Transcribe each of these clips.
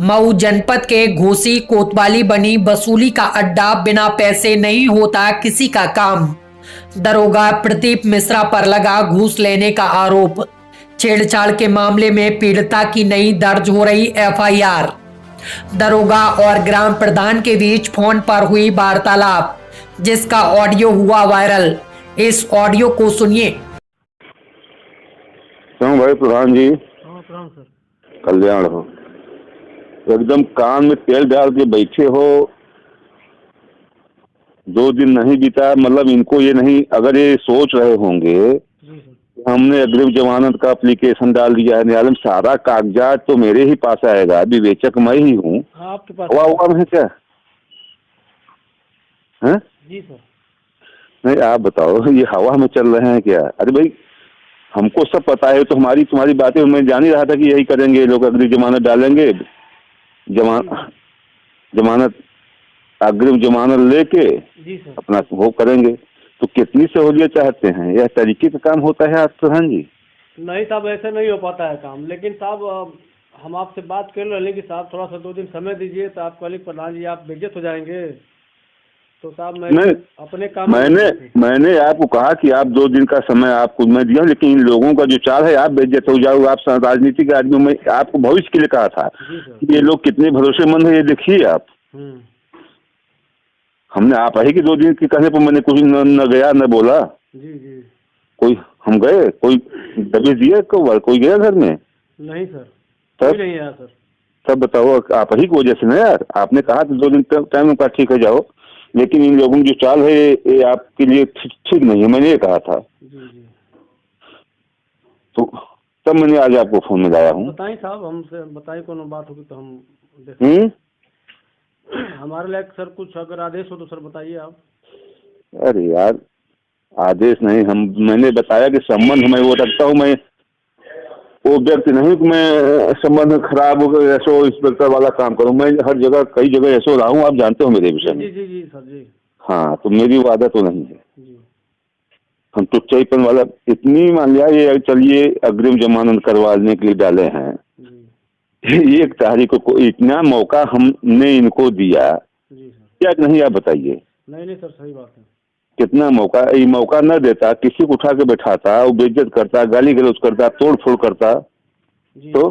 मऊ जनपद के घोसी कोतवाली बनी वसूली का अड्डा। बिना पैसे नहीं होता किसी का काम। दरोगा प्रदीप मिश्रा पर लगा घूस लेने का आरोप। छेड़छाड़ के मामले में पीड़िता की नई दर्ज हो रही एफआईआर। दरोगा और ग्राम प्रधान के बीच फोन पर हुई वार्तालाप, जिसका ऑडियो हुआ वायरल। इस ऑडियो को सुनिए। क्यों भाई प्रधान जी? हाँ प्रणाम सर। कल्याण हो। एकदम कान में तेल डाल के बैठे हो। 2 दिन नहीं बीता, मतलब इनको ये नहीं, अगर ये सोच रहे होंगे जी सर। हमने अग्रिम जमानत का एप्लीकेशन डाल दिया है, न्यायालय में सारा कागजात तो मेरे ही पास आएगा, विवेचक मैं ही हूँ। हाँ आपके पास हुआ है क्या है? जी सर। नहीं आप बताओ, ये हवा में चल रहे हैं क्या? अरे भाई हमको सब पता है, तो तुम्हारी बातें मैं जान ही रहा था कि यही करेंगे ये लोग, अग्रिम जमानत डालेंगे, जमानत अग्रिम जमानत लेके जी सर। अपना वो करेंगे। तो कितनी सहूलियत चाहते हैं? यह तरीके का काम होता है आप प्रधान जी? नहीं साहब, ऐसे नहीं हो पाता है काम। लेकिन साहब हम आपसे बात कर रहे हैं कि साहब थोड़ा सा 2 दिन समय दीजिए, तो आपको अली प्रधान जी आप बेइज्जत हो जाएंगे। तो साहब मैं नहीं, अपने काम मैंने आपको कहा कि आप 2 दिन का समय आपको मैं दिया, लेकिन इन लोगों का जो चाल है आप बेइज्जत हो जाओ। आप राजनीतिक आदमी, मैं आपको भविष्य के लिए कहा था कि ये लोग कितने भरोसेमंद है, ये देखिए आप। हमने आप ही के 2 दिन के कहने पर मैंने कुछ न गया न बोला। जी जी। कोई हम गए, कोई दबे दिए, कोई गया घर में? नहीं सर, तब कोई नहीं आया सर। तब बताओ, आप ही की वजह से ना यार। आपने कहा था 2 दिन टाइम का, ठीक है जाओ, लेकिन इन लोगों की जो चाल है ये आपके लिए ठीक नहीं है, मैंने ये कहा था। जी जी। तो तब मैंने आज आपको फोन में लाया हूँ। बताइए साहब, हमसे बताइए, कोनो बात होगी तो हम देखें। हमारे लायक सर कुछ अगर आदेश हो तो सर बताइए आप। अरे यार आदेश नहीं, मैंने बताया कि संबंध मैं वो रखता हूँ, मैं वो व्यक्ति नहीं कि मैं संबंध खराब हो गए ऐसो इंस्पेक्टर वाला काम करूँ। मैं हर जगह कई जगह ऐसो रहा हूँ, आप जानते हो मेरे विषय में। जी जी जी सर जी। हाँ, तो मेरी वो आदत तो नहीं है। जी। हम टुच्चाईपन वाला इतनी मान लिया, ये चलिए अग्रिम जमानत करवाने के लिए डाले हैं। 1 तारीख को इतना मौका हमने इनको दिया, जी सर। क्या नहीं आप बताइए? नहीं सर, सही बात है। कितना मौका, ये मौका न देता, किसी को उठा के बैठाता, वो बेइज्जत करता, गाली गलौज करता, तोड़ फोड़ करता। जी। तो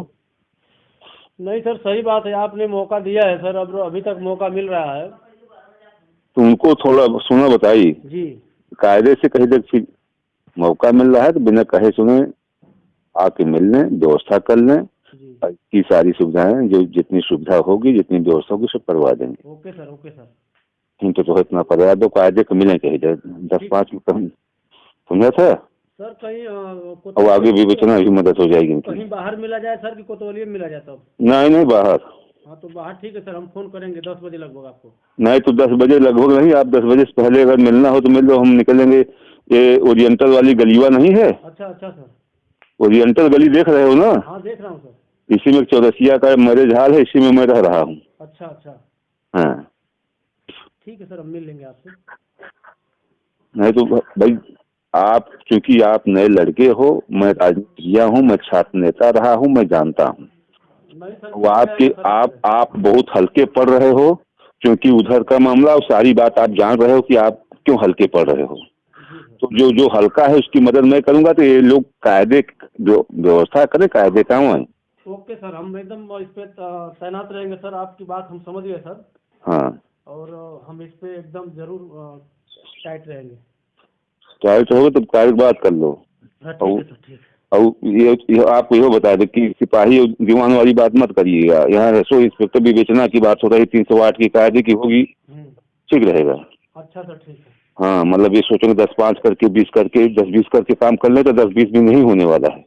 नहीं सर, सही बात है, आपने मौका दिया है सर, अब अभी तक मौका मिल रहा है। तो उनको थोड़ा सुना बताइए जी। कायदे से। कहीं तक मौका मिल रहा है तो बिना कहे सुने आके मिल लें, व्यवस्था कर लें। की सारी सुविधाएं, जो जितनी सुविधा होगी, जितनी व्यवस्था होगी, सब करवा देंगे। Okay sir, okay sir. तो इतना पर्याय दो, कायदे को मिले कहीं 10-5 में समझा था सर। कहीं और आगे भी बेचना भी मदद हो जाएगी। कहीं बाहर मिला जाए सर कि कोतवाली में मिला जाए तब? नहीं बाहर। हाँ तो बाहर ठीक है सर, हम फोन करेंगे 10 बजे लगभग आपको। नहीं तो 10 बजे लगभग नहीं, आप 10 बजे से पहले अगर मिलना हो तो मिल लो, हम निकलेंगे। ये ओरिएंटल वाली गलीवा नहीं है? अच्छा अच्छा सर। ओरिएंटल गली देख रहे हो ना? हाँ देख रहा हूँ सर। इसी में चौरसिया का मैरिज हॉल है, इसी में मैं रह रहा हूँ। अच्छा अच्छा। हाँ ठीक है सर, हम मिल लेंगे आपसे। नहीं तो भाई आप, क्योंकि आप नए लड़के हो, मैं राजनीतिज्ञ हूँ, मैं छात्र नेता रहा हूँ, मैं जानता हूँ। वो आप बहुत हल्के पड़ रहे हो, क्योंकि उधर का मामला और सारी बात आप जान रहे हो कि आप क्यों हल्के पड़ रहे हो। तो जो हल्का है उसकी मदद मैं करूंगा, तो ये लोग कायदे व्यवस्था करें, कायदे काम है। ओके सर, हम एकदम इस पे तैनात रहेंगे सर। आपकी बात हम समझ गए सर। हाँ, और हम इस पे एकदम जरूर टाइट रहेंगे। टाइट हो तो कायदे बात कर लो। ठीक है सर, ठीक है। और आपको यह बता दें कि सिपाही और दीवान वाली बात मत करिएगा। यहाँ रेसो इंस्पेक्टर विवेचना की बात हो रही, 308 की कायदे की होगी, ठीक रहेगा। अच्छा सर, ठीक है। हाँ, मतलब ये सोचेंगे 10-5 करके 20 करके 10-20 करके काम कर ले तो 10-20 भी नहीं होने वाला है।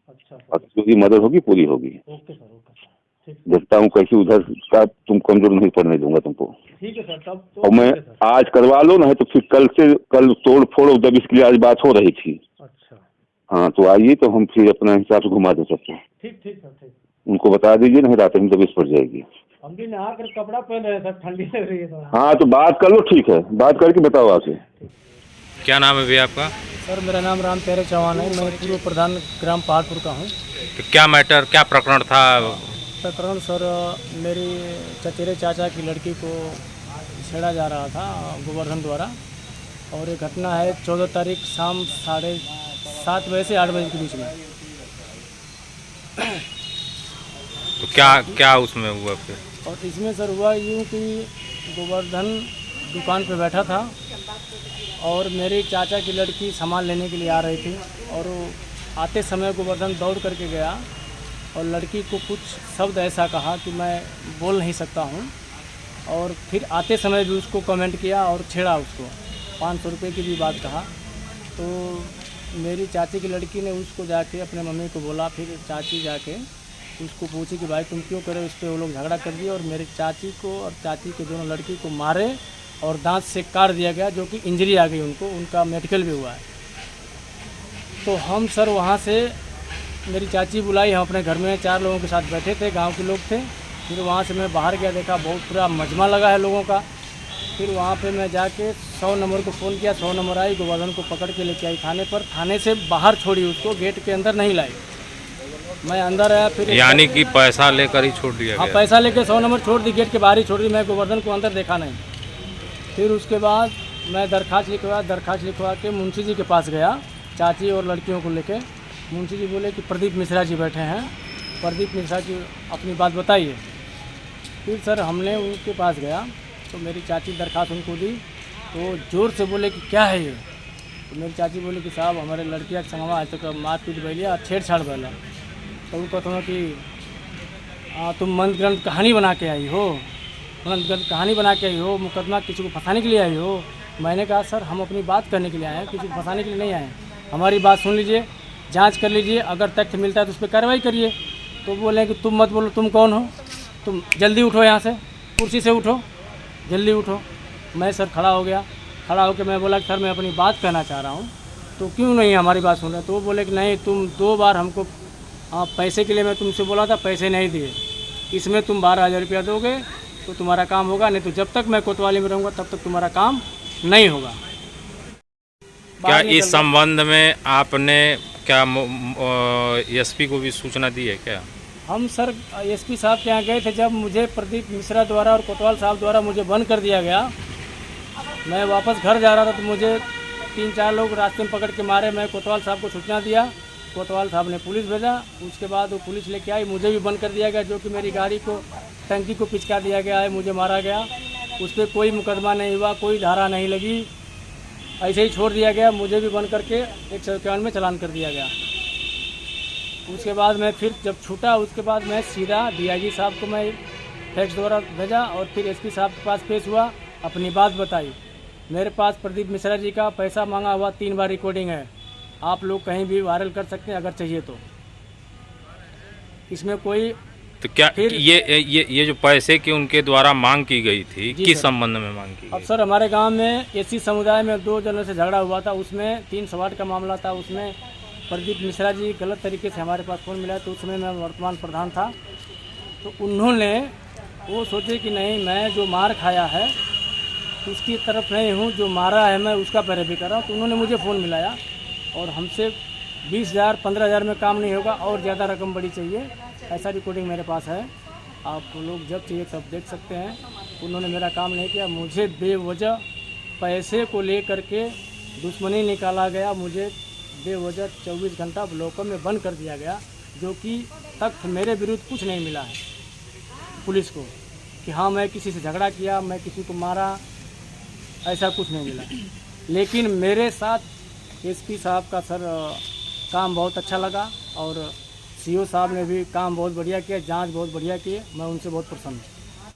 अच्छा, जो मदद होगी पूरी होगी। Okay sir, okay sir. देखता हूँ कैसे उधर का तुम कमजोर नहीं पड़ने दूंगा तुमको। ठीक है सर, तब तो और मैं आज करवा लो, नहीं तो फिर कल तोड़ फोड़ और दबिश के लिए आज बात हो रही थी। अच्छा। हाँ तो आइए, तो हम फिर अपने हिसाब से घुमा दे सकते हैं। ठीक ठीक सर, ठीक। उनको बता दीजिए, नहीं रात में दबिश पड़ जाएगी। हम भी नहा कर कपड़ा पहन रहे हैं सर, ठंडी लग रही है सर। हाँ तो बात कर लो, ठीक है, बात करके बताओ आके। क्या नाम है भैया आपका? सर मेरा नाम राम प्यारे चौहान है, मैं पूर्व प्रधान ग्राम पहाड़पुर का हूँ। तो क्या मैटर, क्या प्रकरण था? प्रकरण सर मेरी चचेरे चाचा की लड़की को छेड़ा जा रहा था गोवर्धन द्वारा, और ये घटना है 14 तारीख शाम 7:30 बजे से 8 बजे के बीच में। तो क्या उसमें हुआ फिर? और इसमें सर हुआ यूँ कि गोवर्धन दुकान पे बैठा था और मेरी चाचा की लड़की सामान लेने के लिए आ रही थी, और वो आते समय गोवर्धन दौड़ करके गया और लड़की को कुछ शब्द ऐसा कहा कि मैं बोल नहीं सकता हूँ, और फिर आते समय भी उसको कमेंट किया और छेड़ा उसको, 500 रुपये की भी बात कहा। तो मेरी चाची की लड़की ने उसको जाके अपने मम्मी को बोला, फिर चाची जाके उसको पूछी कि भाई तुम क्यों करे, उस पर वो लोग झगड़ा कर दिए और मेरी चाची को और चाची के दोनों लड़की को मारे और दांत से काट दिया गया, जो कि इंजरी आ गई उनको, उनका मेडिकल भी हुआ है। तो हम सर वहाँ से मेरी चाची बुलाई, हम अपने घर में 4 लोगों के साथ बैठे थे, गांव के लोग थे। फिर वहाँ से मैं बाहर गया, देखा बहुत पूरा मजमा लगा है लोगों का। फिर वहाँ पे मैं जाके 100 नंबर को फ़ोन किया, 100 नंबर आई, गोवर्धन को पकड़ के लेके आई थाने पर। थाने से बाहर छोड़ी उसको, गेट के अंदर नहीं लाई। मैं अंदर आया, फिर यानी कि पैसा लेकर ही छोड़ दिया हाँ, गया? पैसा लेके 100 नंबर छोड़ दी, गेट के बाहर ही छोड़ दी, मैं गोवर्धन को अंदर देखा नहीं। फिर उसके बाद मैं दरख्वास्त लिखवा के मुंशी जी के पास गया, चाची और लड़कियों को लेके। मुंशी जी बोले कि प्रदीप मिश्रा जी बैठे हैं, प्रदीप मिश्रा जी अपनी बात बताइए। फिर सर हमने उनके पास गया तो मेरी चाची दरख्वास्त उनको दी, तो ज़ोर से बोले कि क्या है ये। तो मेरी चाची बोली कि साहब हमारे लड़कियाँ के संगवा आज तक मारपीट भैलिया, छेड़छाड़ भैला। तो वो कहते हैं कि तुम मंद ग्रंथ कहानी बना के आई हो, मंद ग्रंथ कहानी बना के आई हो, मुकदमा किसी को फंसाने के लिए आई हो। मैंने कहा सर हम अपनी बात करने के लिए आए हैं, किसी को फंसाने के लिए नहीं आए हैं। हमारी बात सुन लीजिए, जांच कर लीजिए, अगर तथ्य मिलता है तो उस पर कार्रवाई करिए। तो बोले कि तुम मत बोलो, तुम कौन हो, तुम जल्दी उठो यहाँ से, कुर्सी से उठो, जल्दी उठो। मैं सर खड़ा हो गया, खड़ा होकर मैं बोला कि सर मैं अपनी बात कहना चाह रहा हूँ, तो क्यों नहीं हमारी बात सुन रहे? तो वो बोले कि नहीं, तुम 2 बार हमको पैसे के लिए मैं तुमसे बोला था, पैसे नहीं दिए, इसमें तुम 12,000 रुपया दोगे तो तुम्हारा काम होगा, नहीं तो जब तक मैं कोतवाली में रहूँगा तब तक तुम्हारा काम नहीं होगा। क्या इस संबंध में आपने क्या एसपी को भी सूचना दी है क्या? हम सर एसपी साहब के यहाँ गए थे, जब मुझे प्रदीप मिश्रा द्वारा और कोतवाल साहब द्वारा मुझे बंद कर दिया गया। मैं वापस घर जा रहा था तो मुझे 3-4 लोग रास्ते में पकड़ के मारे। मैं कोतवाल साहब को सूचना दिया, कोतवाल साहब ने पुलिस भेजा। उसके बाद वो पुलिस लेके आई, मुझे भी बंद कर दिया गया, जो कि मेरी गाड़ी को टंकी को पिचका दिया गया है, मुझे मारा गया। उस पर कोई मुकदमा नहीं हुआ, कोई धारा नहीं लगी, ऐसे ही छोड़ दिया गया। मुझे भी बंद करके 151 में चालान कर दिया गया। उसके बाद मैं फिर जब छूटा, उसके बाद मैं सीधा DIG साहब को मैं फैक्स द्वारा भेजा और फिर SP साहब के पास पेश हुआ, अपनी बात बताई। मेरे पास प्रदीप मिश्रा जी का पैसा मांगा हुआ 3 बार रिकॉर्डिंग है, आप लोग कहीं भी वायरल कर सकते हैं अगर चाहिए तो। इसमें कोई तो क्या ये जो पैसे की उनके द्वारा मांग की गई थी, किस संबंध में मांग की गई? अब सर हमारे गांव में SC समुदाय में 2 जनों से झगड़ा हुआ था, उसमें 3 सवाट का मामला था। उसमें प्रदीप मिश्रा जी गलत तरीके से हमारे पास फ़ोन मिला, तो उसमें मैं वर्तमान प्रधान था। तो उन्होंने वो सोचे कि नहीं, मैं जो मार खाया है उसकी तरफ नहीं हूँ, जो मारा है मैं उसका पैरवी कर रहा हूँ। तो उन्होंने मुझे फ़ोन मिलाया और हमसे 20,000 15,000 में काम नहीं होगा और ज़्यादा रकम बड़ी चाहिए, ऐसा रिकॉर्डिंग मेरे पास है, आप लोग जब चाहिए तब देख सकते हैं। उन्होंने मेरा काम नहीं किया, मुझे बेवजह पैसे को लेकर के दुश्मनी निकाला गया, मुझे बेवजह 24 घंटा ब्लॉकों में बंद कर दिया गया, जो कि तथ्य मेरे विरुद्ध कुछ नहीं मिला है पुलिस को कि हाँ मैं किसी से झगड़ा किया, मैं किसी को मारा, ऐसा कुछ नहीं मिला। लेकिन मेरे साथ SP साहब का सर काम बहुत अच्छा लगा और CO साहब ने भी काम बहुत बढ़िया किया, जांच बहुत बढ़िया की, मैं उनसे बहुत प्रसन्न हूँ।